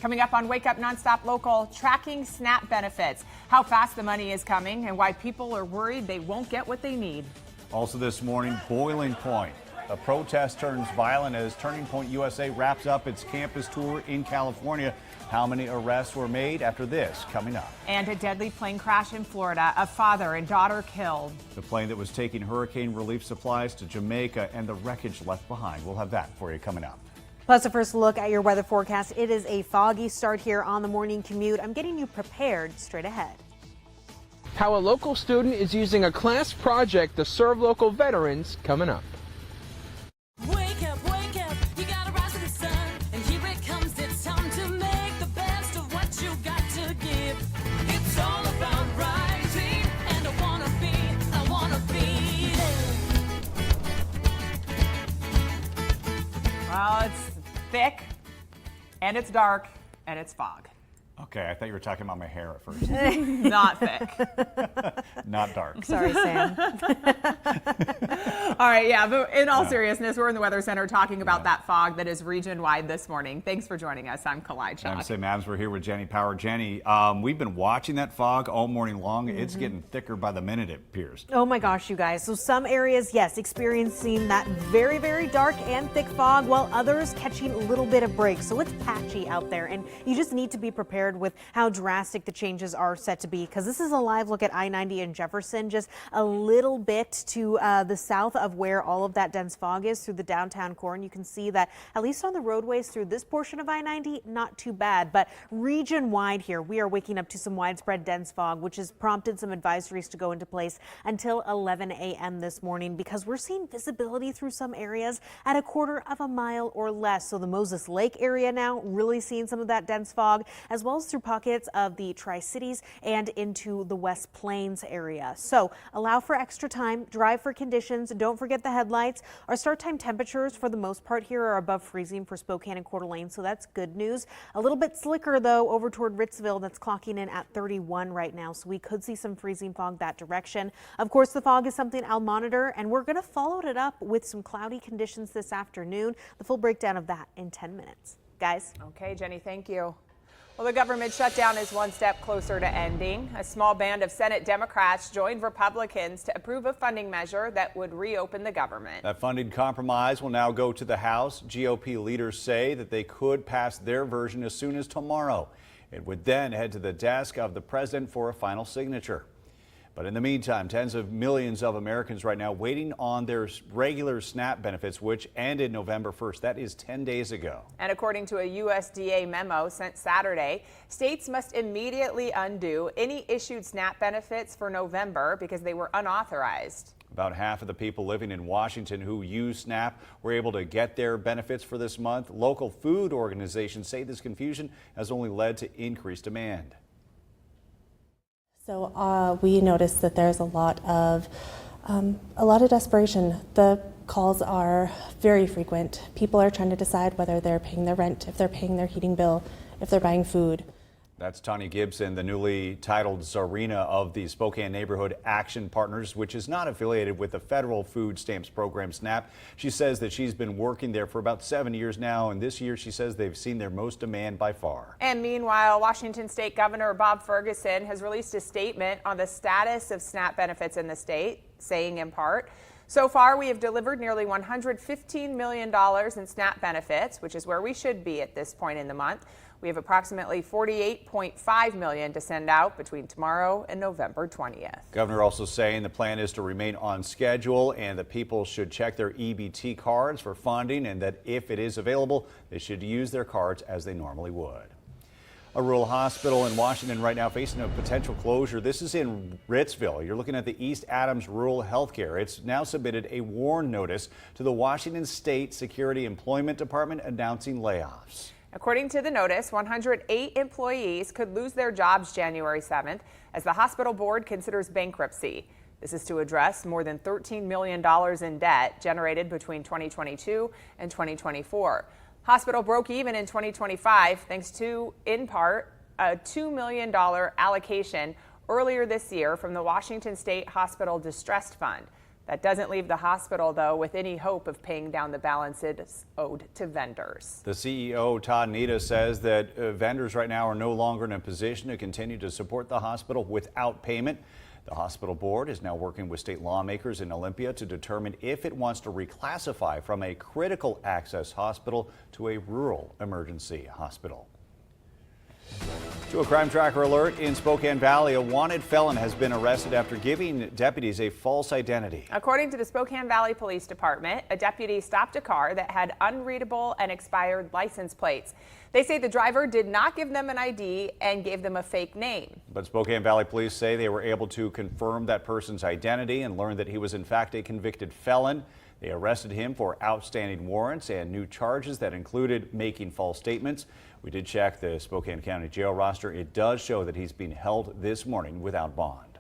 Coming up on Wake Up Nonstop Local, tracking SNAP benefits, how fast the money is coming and why people are worried they won't get what they need. Also this morning, boiling point. A protest turns violent as Turning Point USA wraps up its campus tour in California. How many arrests were made after this coming up? And a deadly plane crash in Florida, a father and daughter killed. The plane that was taking hurricane relief supplies to Jamaica and the wreckage left behind. We'll have that for you coming up. Plus, a first look at your weather forecast. It is a foggy start here on the morning commute. I'm getting you prepared straight ahead. How a local student is using a class project to serve local veterans coming up. Wake up, you gotta rise to the sun, and here it comes, it's time to make the best of what you got to give. It's all about rising, and I wanna be there. Well, it's thick, and it's dark, and it's fog. Okay, I thought you were talking about my hair at first. Not thick. Not dark. Sorry, Sam. All right, yeah, but in all seriousness, we're in the Weather Center talking about that fog that is region-wide this morning. Thanks for joining us. I'm Kalai Chalk. I'm Sam Adams. We're here with Jenny Power. Jenny, we've been watching that fog all morning long. It's getting thicker by the minute, it appears. Oh my gosh, you guys. So some areas, yes, experiencing that very, very dark and thick fog, while others catching a little bit of break. So it's patchy out there, and you just need to be prepared with how drastic the changes are set to be, because this is a live look at I-90 in Jefferson, just a little bit to the south of where all of that dense fog is through the downtown core. And you can see that at least on the roadways through this portion of I-90, not too bad. But region-wide here, we are waking up to some widespread dense fog, which has prompted some advisories to go into place until 11 a.m. this morning, because we're seeing visibility through some areas at 1/4 mile or less. So the Moses Lake area now really seeing some of that dense fog, as well as through pockets of the Tri-Cities and into the West Plains area. So allow for extra time, drive for conditions. Don't forget the headlights. Our start time temperatures for the most part here are above freezing for Spokane and Coeur d'Alene, so that's good news. A little bit slicker though over toward Ritzville, that's clocking in at 31 right now, so we could see some freezing fog that direction. Of course, the fog is something I'll monitor, and we're going to follow it up with some cloudy conditions this afternoon. The full breakdown of that in 10 minutes. Guys. Okay, Jenny, thank you. Well, the government shutdown is one step closer to ending. A small band of Senate Democrats joined Republicans to approve a funding measure that would reopen the government. That funding compromise will now go to the House. GOP leaders say that they could pass their version as soon as tomorrow. It would then head to the desk of the president for a final signature. But in the meantime, tens of millions of Americans right now waiting on their regular SNAP benefits, which ended November 1st. That is 10 days ago. And according to a USDA memo sent Saturday, states must immediately undo any issued SNAP benefits for November because they were unauthorized. About half of the people living in Washington who use SNAP were able to get their benefits for this month. Local food organizations say this confusion has only led to increased demand. So we noticed that there's a lot of desperation. The calls are very frequent. People are trying to decide whether they're paying their rent, if they're paying their heating bill, if they're buying food. That's Tanya Gibson, the newly titled Czarina of the Spokane Neighborhood Action Partners, which is not affiliated with the federal food stamps program SNAP. She says that she's been working there for about 7 years now, and this year she says they've seen their most demand by far. And meanwhile, Washington State Governor Bob Ferguson has released a statement on the status of SNAP benefits in the state, saying in part, "So far, we have delivered nearly $115 million in SNAP benefits, which is where we should be at this point in the month. We have approximately $48.5 million to send out between tomorrow and November 20th. Governor also saying the plan is to remain on schedule and that people should check their EBT cards for funding, and that if it is available, they should use their cards as they normally would. A rural hospital in Washington right now facing a potential closure. This is in Ritzville. You're looking at the East Adams Rural Healthcare. It's now submitted a warn notice to the Washington State Security Employment Department announcing layoffs. According to the notice, 108 employees could lose their jobs January 7th as the hospital board considers bankruptcy. This is to address more than $13 million in debt generated between 2022 and 2024. Hospital broke even in 2025 thanks to, in part, a $2 million allocation earlier this year from the Washington State Hospital Distressed Fund. That doesn't leave the hospital, though, with any hope of paying down the balances owed to vendors. The CEO, Todd Nita, says that vendors right now are no longer in a position to continue to support the hospital without payment. The hospital board is now working with state lawmakers in Olympia to determine if it wants to reclassify from a critical access hospital to a rural emergency hospital. To a crime tracker alert in Spokane Valley, a wanted felon has been arrested after giving deputies a false identity. According to the Spokane Valley Police Department, a deputy stopped a car that had unreadable and expired license plates. They say the driver did not give them an ID and gave them a fake name. But Spokane Valley police say they were able to confirm that person's identity and learned that he was in fact a convicted felon. They arrested him for outstanding warrants and new charges that included making false statements. We did check the Spokane County jail roster. It does show that he's being held this morning without bond.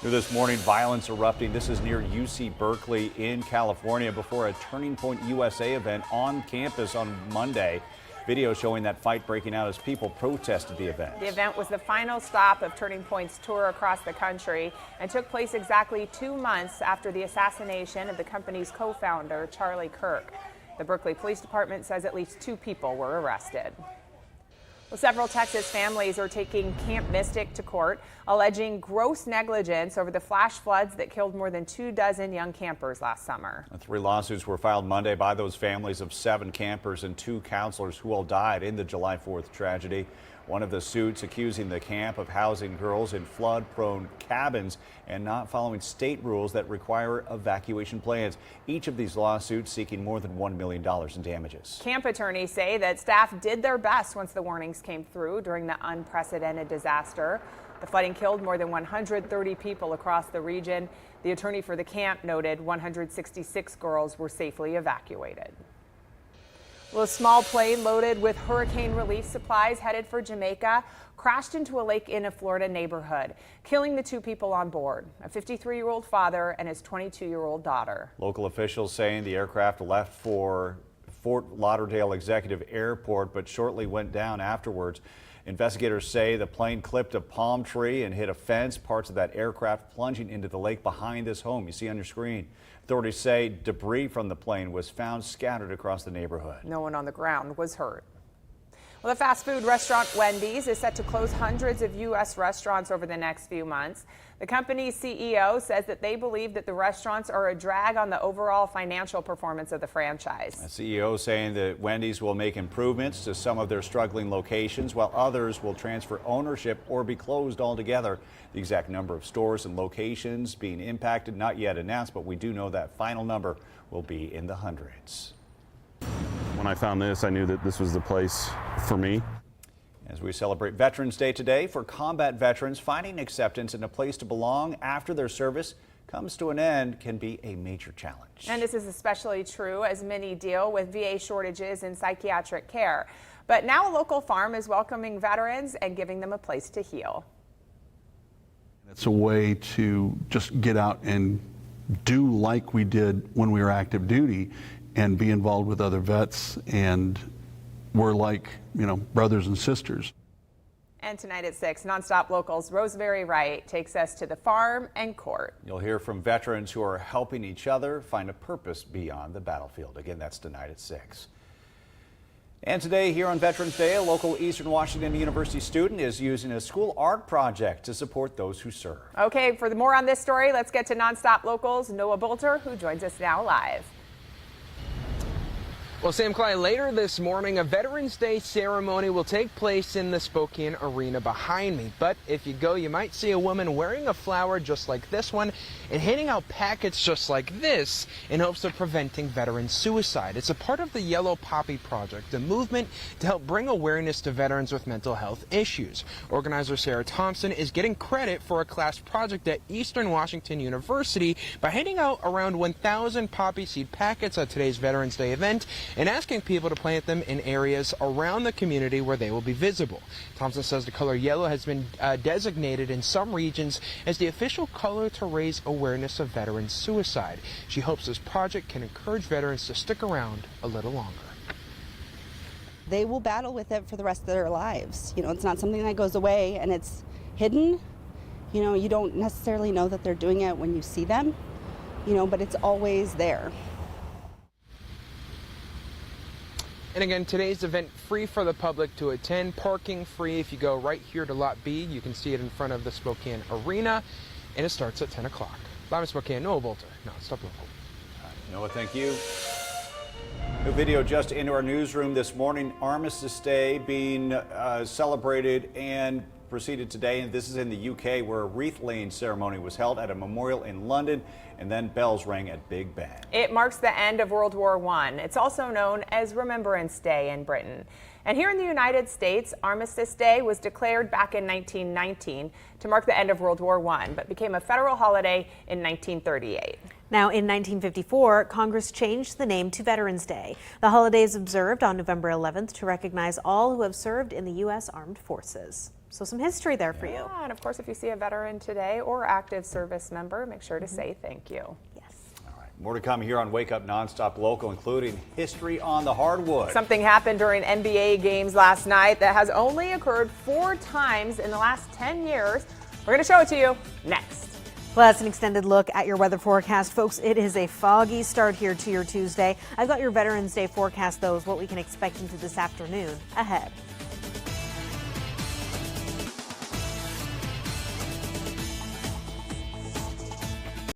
New this morning, violence erupting. This is near UC Berkeley in California before a Turning Point USA event on campus on Monday. Video showing that fight breaking out as people protested the event. The event was the final stop of Turning Point's tour across the country and took place exactly 2 months after the assassination of the company's co-founder, Charlie Kirk. The Berkeley Police Department says at least 2 people were arrested. Well, several Texas families are taking Camp Mystic to court, alleging gross negligence over the flash floods that killed more than 24 young campers last summer. 3 lawsuits were filed Monday by those families of 7 campers and 2 counselors who all died in the July 4th tragedy. One of the suits accusing the camp of housing girls in flood-prone cabins and not following state rules that require evacuation plans. Each of these lawsuits seeking more than $1 million in damages. Camp attorneys say that staff did their best once the warnings came through during the unprecedented disaster. The flooding killed more than 130 people across the region. The attorney for the camp noted 166 girls were safely evacuated. Well, a small plane loaded with hurricane relief supplies headed for Jamaica crashed into a Lake in a Florida neighborhood, killing the 2 people on board, a 53-year-old father and his 22-year-old daughter. Local officials saying the aircraft left for Fort Lauderdale Executive Airport, but shortly went down afterwards. Investigators say the plane clipped a palm tree and hit a fence, parts of that aircraft plunging into the lake behind this home you see on your screen. Authorities say debris from the plane was found scattered across the neighborhood. No one on the ground was hurt. Well, the fast food restaurant Wendy's is set to close hundreds of U.S. restaurants over the next few months. The company's CEO says that they believe that the restaurants are a drag on the overall financial performance of the franchise. The CEO saying that Wendy's will make improvements to some of their struggling locations, while others will transfer ownership or be closed altogether. The exact number of stores and locations being impacted not yet announced, but we do know that final number will be in the hundreds. When I found this, I knew that this was the place for me. As we celebrate Veterans Day today, for combat veterans, finding acceptance and a place to belong after their service comes to an end can be a major challenge. And this is especially true as many deal with VA shortages in psychiatric care. But now a local farm is welcoming veterans and giving them a place to heal. It's a way to just get out and do like we did when we were active duty and be involved with other vets, and we're like, brothers and sisters. And tonight at 6, NonStop Locals Rosemary Wright takes us to the farm and court. You'll hear from veterans who are helping each other find a purpose beyond the battlefield. Again, that's tonight at 6. And today here on Veterans Day, a local Eastern Washington University student is using a school art project to support those who serve. Okay, for more on this story, let's get to NonStop Locals Noah Bolter, who joins us now live. Well, Sam Clay, later this morning, a Veterans Day ceremony will take place in the Spokane Arena behind me. But if you go, you might see a woman wearing a flower just like this one and handing out packets just like this in hopes of preventing veteran suicide. It's a part of the Yellow Poppy Project, a movement to help bring awareness to veterans with mental health issues. Organizer Sarah Thompson is getting credit for a class project at Eastern Washington University by handing out around 1,000 poppy seed packets at today's Veterans Day event and asking people to plant them in areas around the community where they will be visible. Thompson says the color yellow has been designated in some regions as the official color to raise awareness of veteran suicide. She hopes this project can encourage veterans to stick around a little longer. They will battle with it for the rest of their lives. It's not something that goes away and it's hidden. You don't necessarily know that they're doing it when you see them. but it's always there. And again, today's event free for the public to attend, parking free. If you go right here to Lot B, you can see it in front of the Spokane Arena, and it starts at 10 o'clock. Live in Spokane, Noah Bolter, NonStop Local. Noah, thank you. New video just into our newsroom this morning. Armistice Day being celebrated and proceeded today, and this is in the UK, where a wreath-laying ceremony was held at a memorial in London, and then bells rang at Big Ben. It marks the end of World War I. It's also known as Remembrance Day in Britain. And here in the United States, Armistice Day was declared back in 1919 to mark the end of World War I, but became a federal holiday in 1938. Now, in 1954, Congress changed the name to Veterans Day. The holiday is observed on November 11th to recognize all who have served in the U.S. Armed Forces. So some history there for you. Yeah, and of course, if you see a veteran today or active service member, make sure to say thank you. Yes. All right, more to come here on Wake Up NonStop Local, including history on the hardwood. Something happened during NBA games last night that has only occurred 4 times in the last 10 years. We're going to show it to you next. Well, that's an extended look at your weather forecast, folks. It is a foggy start here to your Tuesday. I've got your Veterans Day forecast, though, is what we can expect into this afternoon ahead.